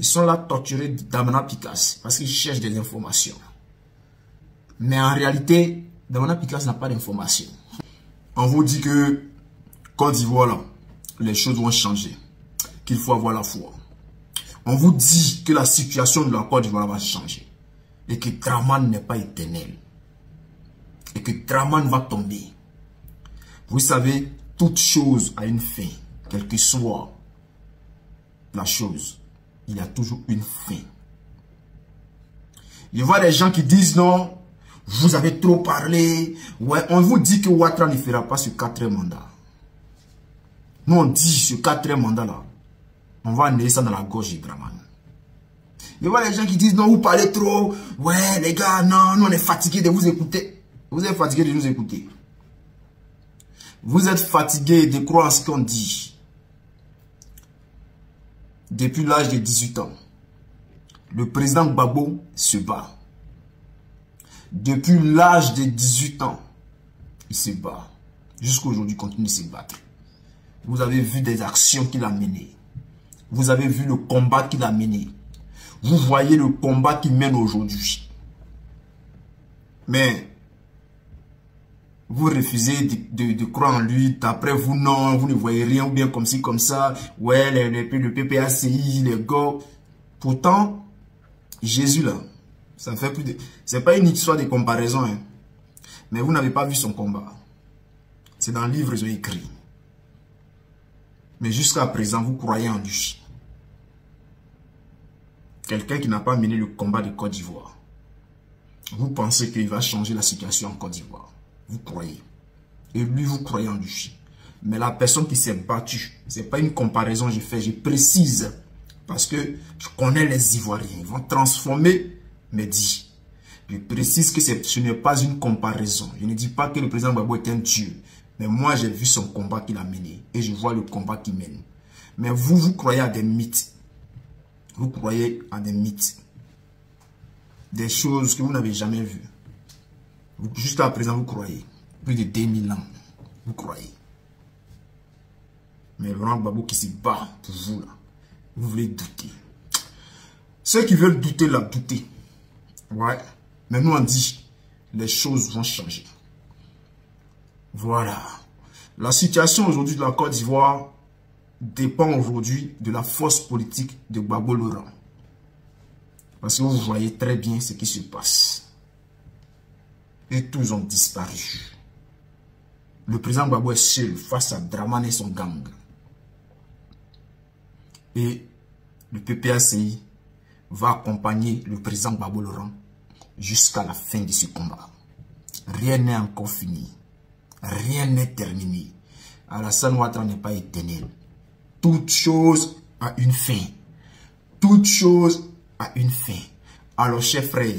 Ils sont là torturés d'Amana Picasse parce qu'ils cherchent des informations. Mais en réalité, Damana Picasse n'a pas d'informations. On vous dit que Côte d'Ivoire, là, les choses vont changer. Qu'il faut avoir la foi. On vous dit que la situation de la Côte d'Ivoire va changer. Et que Draman n'est pas éternel. Et que Draman va tomber. Vous savez, toute chose a une fin. Quelle que soit la chose, il y a toujours une fin. Je vois des gens qui disent non, vous avez trop parlé. Ouais, on vous dit que Ouattara ne fera pas ce 4e mandat. Nous on dit ce 4e mandat là, on va amener ça dans la gorge de Draman. Je vois les gens qui disent non, vous parlez trop. Ouais les gars, non, nous on est fatigués de vous écouter. Vous êtes fatigués de nous écouter. Vous êtes fatigués de croire en ce qu'on dit. Depuis l'âge de 18 ans, le président Gbagbo se bat. Depuis l'âge de 18 ans, il se bat. Jusqu'à aujourd'hui, il continue de se battre. Vous avez vu des actions qu'il a menées. Vous avez vu le combat qu'il a mené. Vous voyez le combat qu'il mène aujourd'hui. Mais vous refusez de croire en lui. D'après vous, non, vous ne voyez rien, ou bien comme ci, comme ça. Ouais, le PPACI, les gars. Pourtant, Jésus là, ça fait plus de... C'est pas une histoire de comparaison. Hein. Mais vous n'avez pas vu son combat. C'est dans le livre qu'ils ont écrit. Mais jusqu'à présent, vous croyez en lui. Quelqu'un qui n'a pas mené le combat de Côte d'Ivoire. Vous pensez qu'il va changer la situation en Côte d'Ivoire. Vous croyez. Et lui, vous croyez en lui. Mais la personne qui s'est battue, ce n'est pas une comparaison que je fais, je précise. Parce que je connais les Ivoiriens. Ils vont transformer mes dits. Je précise que ce n'est pas une comparaison. Je ne dis pas que le président Gbagbo est un dieu. Mais moi, j'ai vu son combat qu'il a mené. Et je vois le combat qu'il mène. Mais vous, vous croyez à des mythes. Vous croyez à des mythes. Des choses que vous n'avez jamais vues. Jusqu'à présent, vous croyez. Plus de 2000 ans. Vous croyez. Mais Laurent Gbagbo qui se bat pour vous, là. Vous voulez douter. Ceux qui veulent douter, là, douter. Ouais. Mais nous, on dit, les choses vont changer. Voilà. La situation aujourd'hui de la Côte d'Ivoire dépend aujourd'hui de la force politique de Gbagbo Laurent. Parce que vous voyez très bien ce qui se passe. Et tous ont disparu. Le président Gbagbo est seul face à Draman et son gang. Et le PPACI va accompagner le président Gbagbo Laurent jusqu'à la fin de ce combat. Rien n'est encore fini. Rien n'est terminé. Alassane Ouattara n'est pas éternel. Toute chose a une fin. Toute chose a une fin. Alors, chers frères,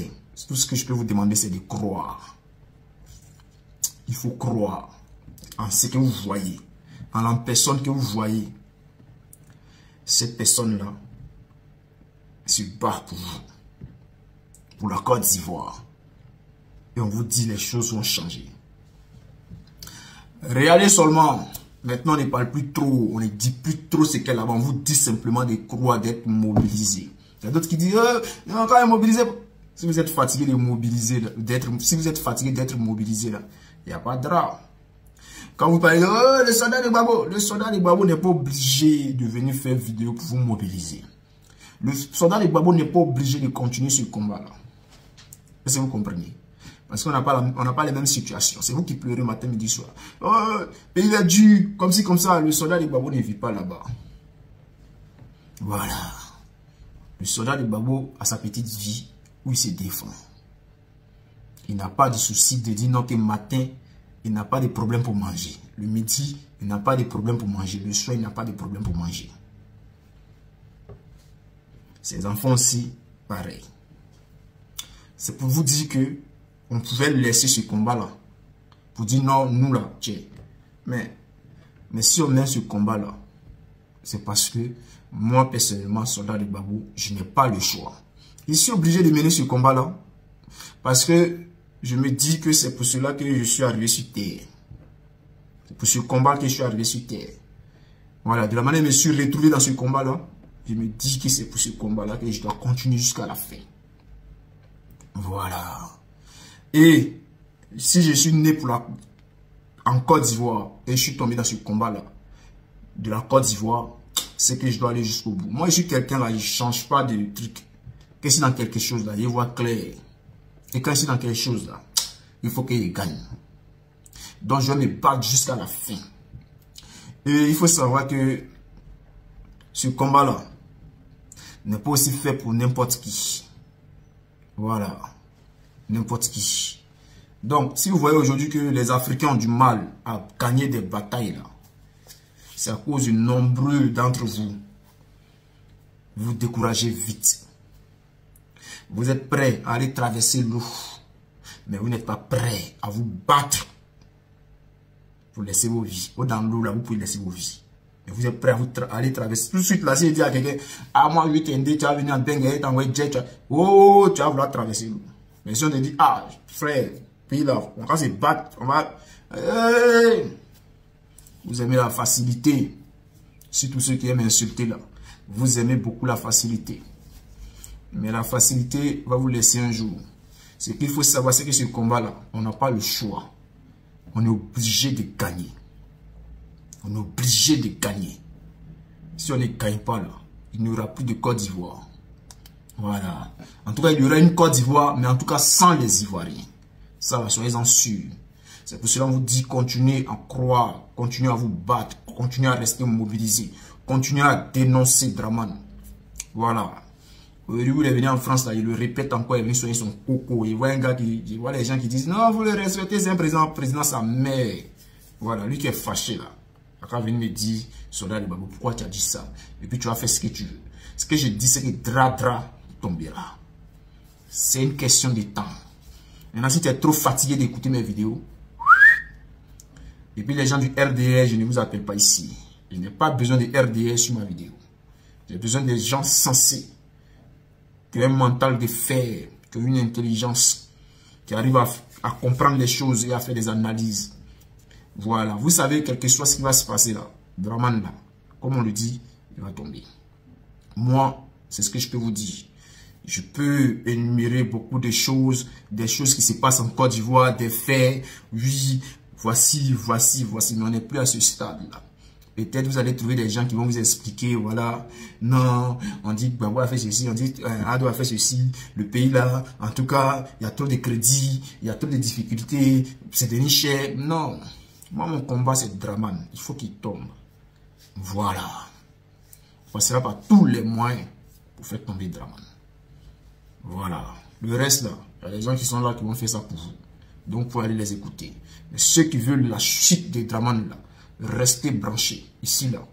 tout ce que je peux vous demander, c'est de croire. Il faut croire en ce que vous voyez, en la personne que vous voyez. Cette personne-là se bat pour vous, pour la Côte d'Ivoire. Et on vous dit les choses vont changer. Regardez seulement, maintenant on ne parle plus trop, on ne dit plus trop ce qu'elle a. On vous dit simplement de croire, d'être mobilisé. Il y a d'autres qui disent, quand même mobilisé. Si vous êtes fatigué de mobiliser, si vous êtes fatigué d'être mobilisé, là, il n'y a pas de drame. Quand vous parlez de le soldat de Gbagbo n'est pas obligé de venir faire vidéo pour vous mobiliser. Le soldat de Gbagbo n'est pas obligé de continuer ce combat-là. Est-ce que vous comprenez? Parce qu'on n'a pas les mêmes situations. C'est vous qui pleurez matin, midi, soir. Oh, pays est dur, comme ci, comme ça. Le soldat de Gbagbo ne vit pas là-bas. Voilà. Le soldat de Gbagbo a sa petite vie où il se défend. Il n'a pas de souci de dire non que matin, il n'a pas de problème pour manger. Le midi, il n'a pas de problème pour manger. Le soir, il n'a pas de problème pour manger. Ses enfants aussi, pareil. C'est pour vous dire que on pouvait laisser ce combat-là. Pour dire non, nous là, tiens. Mais si on met ce combat-là, c'est parce que moi, personnellement, soldat de Gbagbo, je n'ai pas le choix. Je suis obligé de mener ce combat-là. Parce que je me dis que c'est pour cela que je suis arrivé sur terre. C'est pour ce combat que je suis arrivé sur terre. Voilà, de la manière dont je me suis retrouvé dans ce combat-là, Je me dis que c'est pour ce combat-là que je dois continuer jusqu'à la fin. Voilà. Et si je suis né en Côte d'Ivoire et je suis tombé dans ce combat-là de la Côte d'Ivoire, c'est que je dois aller jusqu'au bout. Moi, je suis quelqu'un là, je ne change pas de truc. Que si dans quelque chose là, je vois clair. Et quand je suis dans quelque chose là, il faut qu'il gagne. Donc, je vais me battre jusqu'à la fin. Et il faut savoir que ce combat-là n'est pas aussi fait pour n'importe qui. Voilà. N'importe qui. Donc, si vous voyez aujourd'hui que les Africains ont du mal à gagner des batailles là, c'est à cause de nombreux d'entre vous. Vous découragez vite. Vous êtes prêts à aller traverser l'eau, mais vous n'êtes pas prêts à vous battre pour laisser vos vies. Ou dans l'eau là, vous pouvez laisser vos vies. Mais vous êtes prêts à aller traverser. Tout de suite là, si je dis à quelqu'un, ah moi, week-end, tu vas venir en Bengue, oh, tu vas vouloir traverser l'eau. Mais si on te dit, ah, frère, puis là, on va se battre, on va... Vous aimez la facilité. Surtout ceux qui aiment insulter là. Vous aimez beaucoup la facilité. Mais la facilité va vous laisser un jour. Ce qu'il faut savoir, c'est que ce combat-là, on n'a pas le choix. On est obligé de gagner. On est obligé de gagner. Si on ne gagne pas là, il n'y aura plus de Côte d'Ivoire. Voilà. En tout cas, il y aura une Côte d'Ivoire, mais en tout cas sans les Ivoiriens. Ça, soyez-en sûrs. C'est pour cela qu'on vous dit, continuez à croire, continuez à vous battre, continuez à rester mobilisé, continuez à dénoncer Dramane. Voilà. Aujourd'hui, il est venu en France, là, il le répète encore, il est venu soigner son coco. Il voit un gars il voit les gens qui disent, non, vous le respectez, c'est un président sa mère. Voilà, lui qui est fâché là. Quand il vient me dire, soldat de Babou, pourquoi tu as dit ça? Et puis tu vas faire ce que tu veux. Ce que je dis, c'est que Dra tombera. C'est une question de temps. Maintenant, si tu es trop fatigué d'écouter mes vidéos, et puis les gens du RDR, je ne vous appelle pas ici. Je n'ai pas besoin de RDR sur ma vidéo. J'ai besoin des gens sensés, qui ont un mental de fer, qui ont une intelligence, qui arrivent à comprendre les choses et à faire des analyses. Voilà. Vous savez, quel que soit ce qui va se passer là, Dramane là, comme on le dit, il va tomber. Moi, c'est ce que je peux vous dire. Je peux énumérer beaucoup de choses, des choses qui se passent en Côte d'Ivoire, des faits, oui, voici, mais on n'est plus à ce stade-là. Peut-être vous allez trouver des gens qui vont vous expliquer, voilà, non, on dit que Gbagbo a fait ceci, on dit Ado a fait ceci, le pays là, en tout cas, il y a trop de crédits, il y a trop de difficultés, c'est devenu cher. Non, moi mon combat c'est Dramane, il faut qu'il tombe. Voilà. On passera par tous les moyens pour faire tomber Dramane. Voilà. Le reste là, il y a des gens qui sont là qui vont faire ça pour vous. Donc, vous allez les écouter. Mais ceux qui veulent la chute de Dramane là, restez branchés. Ici là,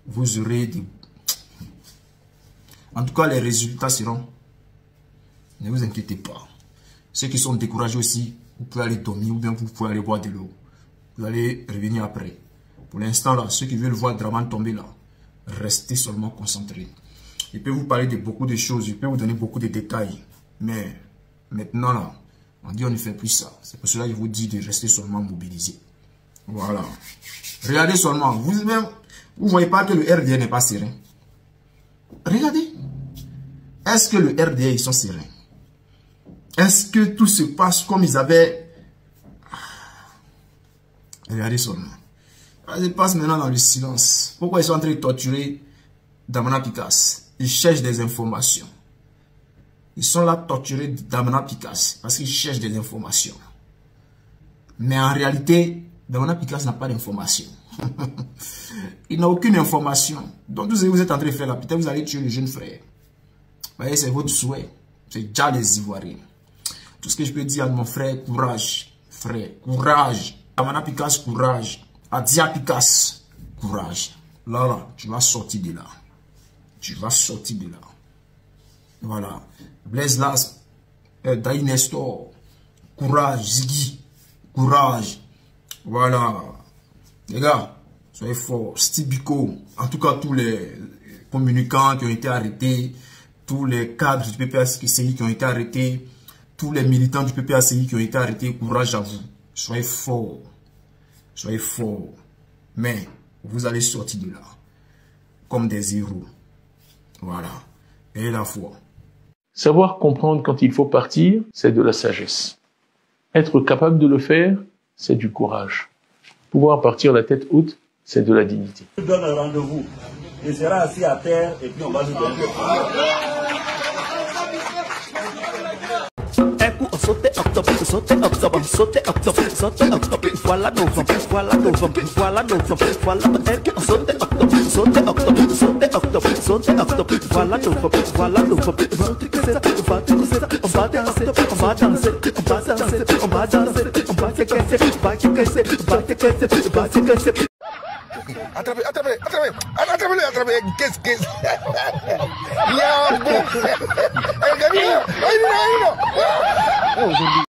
vous aurez des... En tout cas, les résultats seront... Ne vous inquiétez pas. Ceux qui sont découragés aussi, vous pouvez aller dormir ou bien vous pouvez aller boire de l'eau. Vous allez revenir après. Pour l'instant là, ceux qui veulent voir Dramane tomber là, restez seulement concentrés. Je peux vous parler de beaucoup de choses, je peux vous donner beaucoup de détails. Mais maintenant là, on dit on ne fait plus ça. C'est pour cela que je vous dis de rester seulement mobilisé. Voilà. Regardez seulement. Vous-même, vous ne voyez pas que le RDA n'est pas serein. Regardez. Est-ce que le RDA, ils sont sereins? Est-ce que tout se passe comme ils avaient... Regardez seulement. Ça se passe maintenant dans le silence. Pourquoi ils sont en train de torturer Damana Picasse? Ils cherchent des informations. Ils sont là torturés Damana Picasse parce qu'ils cherchent des informations. Mais en réalité, Damana Picasse n'a pas d'informations. Il n'a aucune information. Donc, tout ce que vous êtes en train de faire là, peut-être vous allez tuer le jeune frère. Vous voyez, c'est votre souhait. C'est déjà les Ivoiriens. Tout ce que je peux dire à mon frère, courage. Frère, courage. Damana Picasse, courage. Adia Picasse, courage. Là, tu vas sortir de là. Tu vas sortir de là. Voilà. Blaise Las, Daï Nestor, courage, Ziggy, courage. Voilà. Les gars, soyez forts. Stibiko, en tout cas, tous les communicants qui ont été arrêtés, tous les cadres du PPACI qui ont été arrêtés, tous les militants du PPACI qui ont été arrêtés, courage à vous. Soyez forts. Soyez forts. Mais, vous allez sortir de là comme des héros. Voilà. Et la foi. Savoir comprendre quand il faut partir, c'est de la sagesse. Être capable de le faire, c'est du courage. Pouvoir partir la tête haute, c'est de la dignité. Je donne un rendez-vous. Il sera assis à terre et puis on va lui donner des sauter octobre, sauter octobre, sauter octobre, sauter octobre, voilà novembre, voilà novembre, voilà novembre, voilà sauter octobre, sauter octobre, sauter octobre, sauter octobre, voilà novembre, voilà novembre, on va danser, on va danser, on va danser, on va danser, on va danser, on va danser, on va se casser, on va se casser, on va se casser, on va se casser. Attrapez-le, qu'est-ce